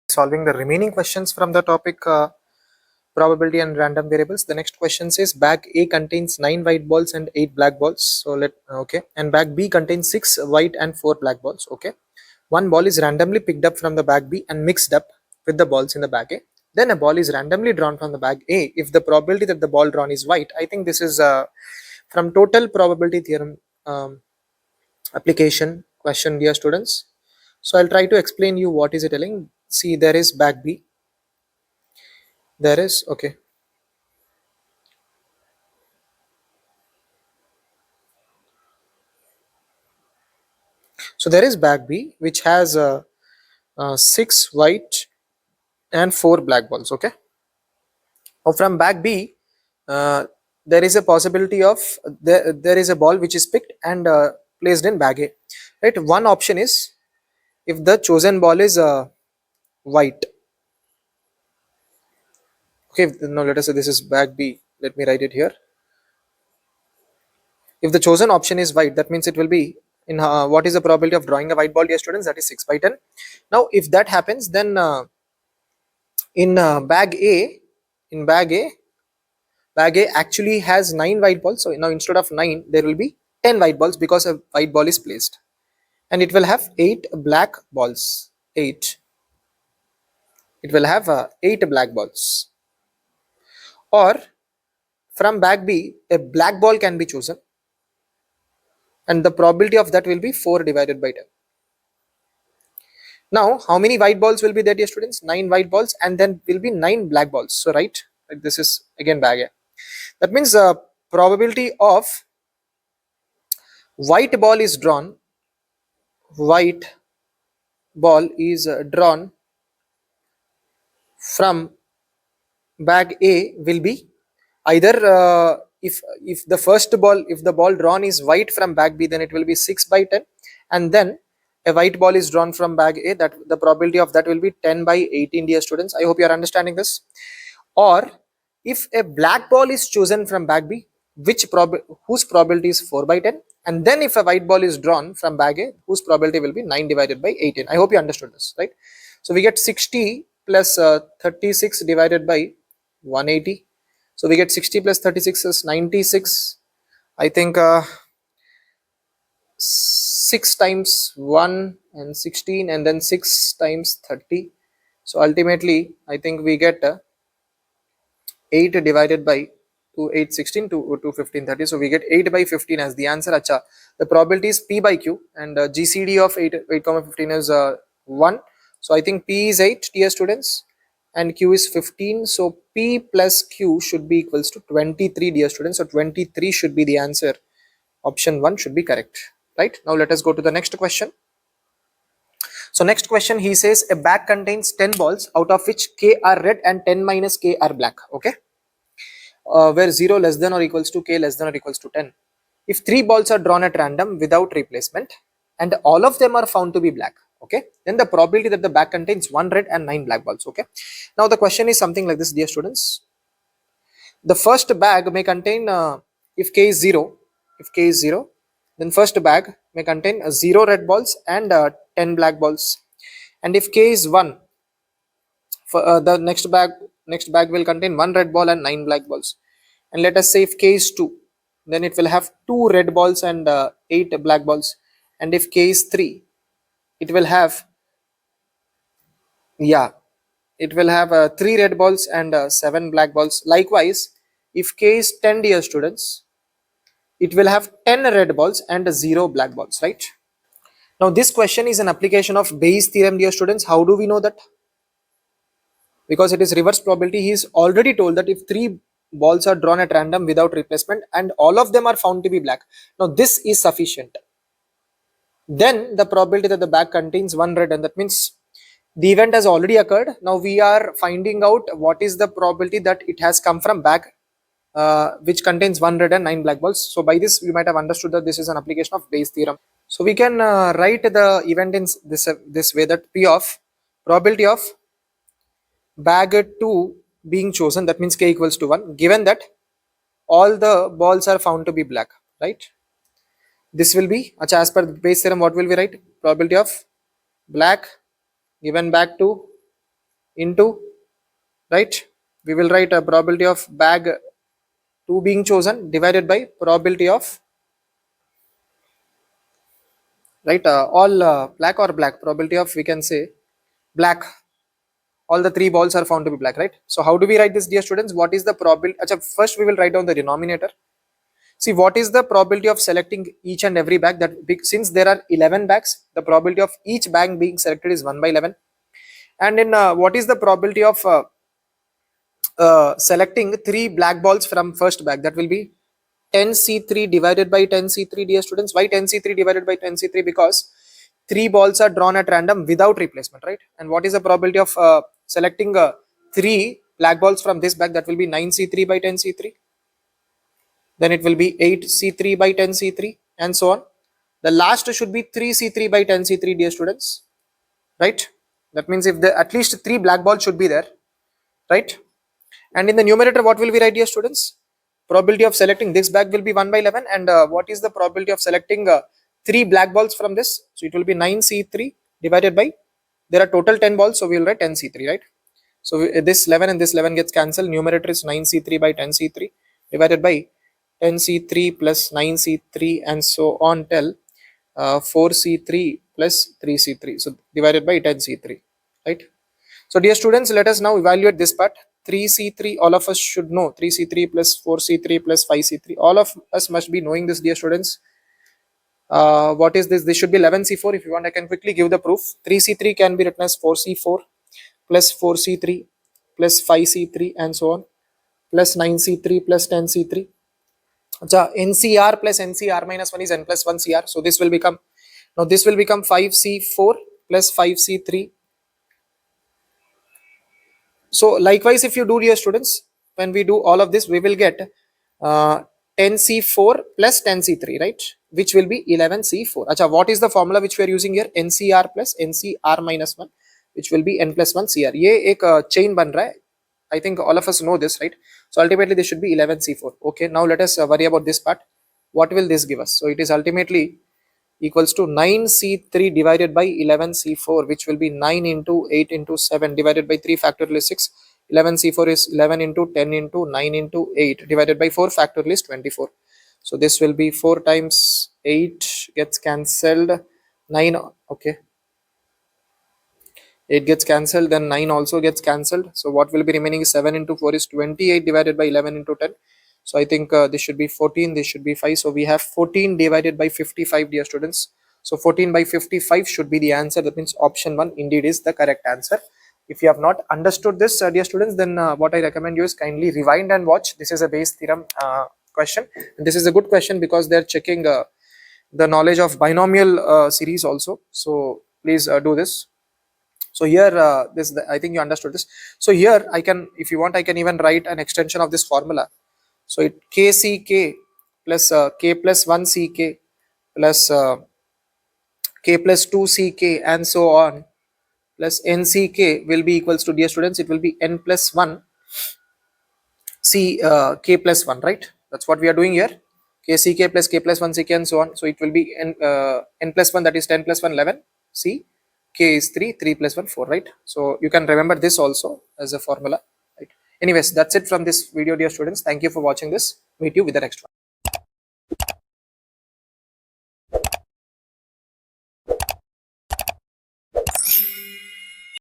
Solving the remaining questions from the topic probability and random variables. The next question says bag A contains 9 white balls and 8 black balls. So and bag B contains 6 white and 4 black balls. Okay, one ball is randomly picked up from the bag B and mixed up with the balls in the bag A. Then a ball is randomly drawn from the bag A if the probability that the ball drawn is white. I think this is from total probability theorem application question, dear students. So I'll try to explain you what is it telling. See, there is bag B. There is, okay. So there is bag B which has 6 white and 4 black balls. Okay. Now from bag B, there is a possibility of there is a ball which is picked and placed in bag A. Right. One option is if the chosen ball is white. Okay. Now let us say this is bag B. Let me write it here. If the chosen option is white, that means it will be in what is the probability of drawing a white ball, dear students? That is 6 by 10. Now, if that happens, then in bag A, bag A actually has 9 white balls. So now instead of 9, there will be 10 white balls because a white ball is placed, and it will have 8 black balls. 8. It will have 8 black balls. Or from bag B, a black ball can be chosen, and the probability of that will be 4 divided by 10. Now, how many white balls will be there, dear students? 9 white balls, and then will be 9 black balls. So, right, this is again bag A. That means the probability of white ball is drawn. White ball is drawn from bag A will be either if the first ball, if the ball drawn is white from bag B, then it will be 6 by 10, and then a white ball is drawn from bag A, that the probability of that will be 10 by 18, dear students. I hope you are understanding this. Or if a black ball is chosen from bag B, whose probability is 4 by 10, and then if a white ball is drawn from bag A, whose probability will be 9 divided by 18. I hope you understood this, right? So we get 60 plus 36 divided by 180. So we get 60 plus 36 is 96. I think 6 times 1 and 16, and then 6 times 30. So ultimately, I think we get 8 divided by 2, 8, 16 to 15, 30. So we get 8 by 15 as the answer. Acha. The probability is P by Q, and GCD of 8, 15 is 1. So I think P is 8, dear students, and Q is 15. So P plus Q should be equals to 23, dear students. So 23 should be the answer. Option 1 should be correct. Right. Now let us go to the next question. So next question, he says a bag contains 10 balls, out of which K are red and 10 minus K are black. Okay. Where 0 less than or equals to K less than or equals to 10. If 3 balls are drawn at random without replacement and all of them are found to be black, okay, then the probability that the bag contains 1 red and 9 black balls. Okay. Now the question is something like this, dear students. The first bag may contain if K is 0, then first bag may contain 0 red balls and 10 black balls, and if K is 1, for the next bag will contain 1 red ball and 9 black balls. And let us say if K is 2, then it will have 2 red balls and 8 black balls, and if K is 3, it will have 3 red balls and 7 black balls. Likewise, if K is 10, dear students, it will have 10 red balls and 0 black balls, right? Now this question is an application of Bayes' theorem, dear students. How do we know that? Because it is reverse probability. He is already told that if 3 balls are drawn at random without replacement and all of them are found to be black, now this is sufficient. Then the probability that the bag contains 1 red, and that means the event has already occurred. Now we are finding out what is the probability that it has come from bag which contains 1 red and 9 black balls. So by this you might have understood that this is an application of Bayes' theorem. So we can write the event in this way, that P of probability of bag 2 being chosen, that means K equals to 1, given that all the balls are found to be black, right? This will be, as per Bayes' theorem, what will we write? Probability of black given bag 2 into, right, we will write a probability of bag 2 being chosen divided by probability of, right, all black or black, probability of, we can say black, all the 3 balls are found to be black, right? So how do we write this, dear students? What is the probability? Achha, first we will write down the denominator. See, what is the probability of selecting each and every bag? That since there are 11 bags, the probability of each bag being selected is 1 by 11. And in what is the probability of selecting 3 black balls from first bag? That will be 10C3 divided by 10C3, dear students. Why 10C3 divided by 10C3? Because 3 balls are drawn at random without replacement, right? And what is the probability of selecting 3 black balls from this bag? That will be 9C3 by 10C3. Then it will be 8C3 by 10C3 and so on. The last should be 3C3 by 10C3, dear students, right? That means if the at least 3 black balls should be there, right? And in the numerator, what will we write, dear students? Probability of selecting this bag will be 1 by 11. And what is the probability of selecting 3 black balls from this? So it will be 9C3 divided by, there are total 10 balls, so we will write 10C3, right? So this 11 and this 11 gets cancelled. Numerator is 9C3 by 10C3 divided by 10C3 plus 9C3 and so on till 4C3 plus 3C3. So divided by 10C3, right? So dear students, let us now evaluate this part. 3C3, all of us should know 3C3 plus 4C3 plus 5C3. All of us must be knowing this, dear students. What is this? This should be 11C4. If you want, I can quickly give the proof. 3C3 can be written as 4C4 plus 4C3 plus 5C3 and so on plus 9C3 plus 10C3. NCR plus NCR minus 1 is n plus 1 CR. So this will become, now this will become 5C4 plus 5C3. So likewise, if you do, dear students, when we do all of this, we will get 10C4 plus 10C3, right? Which will be 11C4. Acha, what is the formula which we are using here? NCR plus NCR minus 1, which will be n plus 1 CR. ये एक chain बन रहा है. I think all of us know this, right? So ultimately this should be 11C4. Okay, now let us worry about this part. What will this give us? So it is ultimately equals to 9C3 divided by 11C4, which will be 9 into 8 into 7 divided by 3 factorial is 6. 11C4 is 11 into 10 into 9 into 8 divided by 4 factorial is 24. So this will be 4 times 8 gets cancelled, 9, okay, 8 gets cancelled, then 9 also gets cancelled. So what will be remaining is 7 into 4 is 28 divided by 11 into 10. So I think this should be 14, this should be 5. So we have 14 divided by 55, dear students. So 14 by 55 should be the answer. That means option 1 indeed is the correct answer. If you have not understood this, dear students, then what I recommend you is kindly rewind and watch. This is a Bayes theorem question. And this is a good question because they are checking the knowledge of binomial series also. So please do this. So here I think you understood this. So here I can, if you want, I can even write an extension of this formula. So it KCK plus K plus 1 CK plus K plus 2 CK and so on plus NCK will be equals to, dear students, it will be N plus 1 K plus 1, right? That's what we are doing here. KCK plus K plus 1 CK and so on. So it will be N plus 1, that is 10 plus 1 11. C, K is 3, 3 plus 1 4, right? So you can remember this also as a formula, right? Anyways, that's it from this video, dear students. Thank you for watching this. Meet you with the next one.